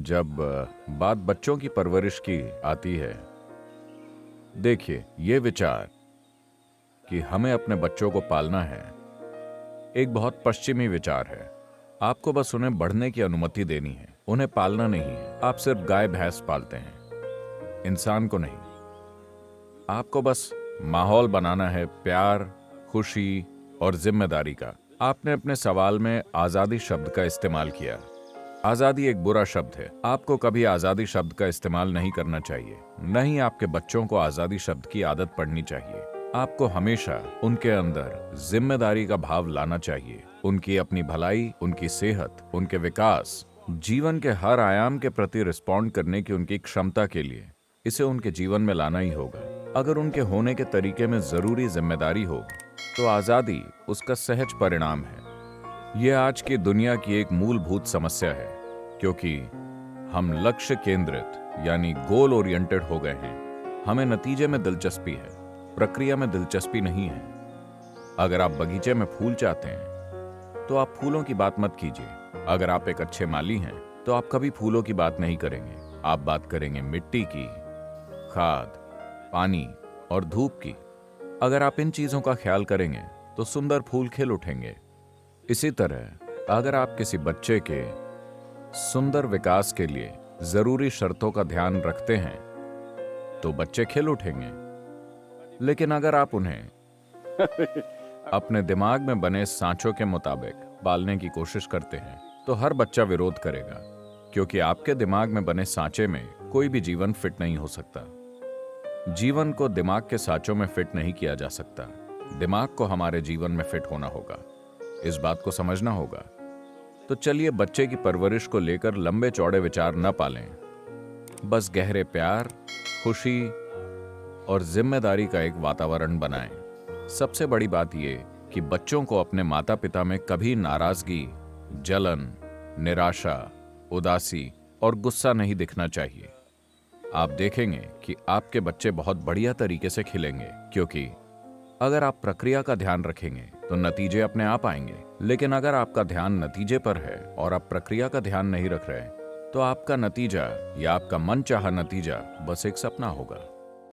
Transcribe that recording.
जब बात बच्चों की परवरिश की आती है, देखिए, ये विचार कि हमें अपने बच्चों को पालना है एक बहुत पश्चिमी विचार है। आपको बस उन्हें बढ़ने की अनुमति देनी है, उन्हें पालना नहीं है। आप सिर्फ गाय भैंस पालते हैं, इंसान को नहीं। आपको बस माहौल बनाना है प्यार, खुशी और जिम्मेदारी का। आपने अपने सवाल में आजादी शब्द का इस्तेमाल किया। आजादी एक बुरा शब्द है। आपको कभी आजादी शब्द का इस्तेमाल नहीं करना चाहिए। नहीं, आपके बच्चों को आजादी शब्द की आदत पड़नी चाहिए। आपको हमेशा उनके अंदर जिम्मेदारी का भाव लाना चाहिए। उनकी अपनी भलाई, उनकी सेहत, उनके विकास, जीवन के हर आयाम के प्रति रिस्पॉन्ड करने की उनकी क्षमता के लिए इसे उनके जीवन में लाना ही होगा। अगर उनके होने के तरीके में जरूरी जिम्मेदारी हो तो आजादी उसका सहज परिणाम है। यह आज की दुनिया की एक मूलभूत समस्या है, क्योंकि हम लक्ष्य केंद्रित यानी गोल ओरिएंटेड हो गए हैं। हमें नतीजे में दिलचस्पी है, प्रक्रिया में दिलचस्पी नहीं है। अगर आप बगीचे में फूल चाहते हैं तो आप फूलों की बात मत कीजिए। अगर आप एक अच्छे माली हैं तो आप कभी फूलों की बात नहीं करेंगे। आप बात करेंगे मिट्टी की, खाद, पानी और धूप की। अगर आप इन चीजों का ख्याल करेंगे तो सुंदर फूल खिल उठेंगे। इसी तरह अगर आप किसी बच्चे के सुंदर विकास के लिए जरूरी शर्तों का ध्यान रखते हैं तो बच्चे खिल उठेंगे। लेकिन अगर आप उन्हें अपने दिमाग में बने सांचों के मुताबिक पालने की कोशिश करते हैं तो हर बच्चा विरोध करेगा, क्योंकि आपके दिमाग में बने सांचे में कोई भी जीवन फिट नहीं हो सकता। जीवन को दिमाग के सांचों में फिट नहीं किया जा सकता। दिमाग को हमारे जीवन में फिट होना होगा। इस बात को समझना होगा। तो चलिए बच्चे की परवरिश को लेकर लंबे चौड़े विचार न पालें। बस गहरे प्यार, खुशी और जिम्मेदारी का एक वातावरण बनाएं। सबसे बड़ी बात यह कि बच्चों को अपने माता पिता में कभी नाराजगी, जलन, निराशा, उदासी और गुस्सा नहीं दिखना चाहिए। आप देखेंगे कि आपके बच्चे बहुत बढ़िया तरीके से खिलेंगे, क्योंकि अगर आप प्रक्रिया का ध्यान रखेंगे तो नतीजे अपने आप आएंगे। लेकिन अगर आपका ध्यान नतीजे पर है और आप प्रक्रिया का ध्यान नहीं रख रहे, तो आपका नतीजा या आपका मनचाहा नतीजा बस एक सपना होगा।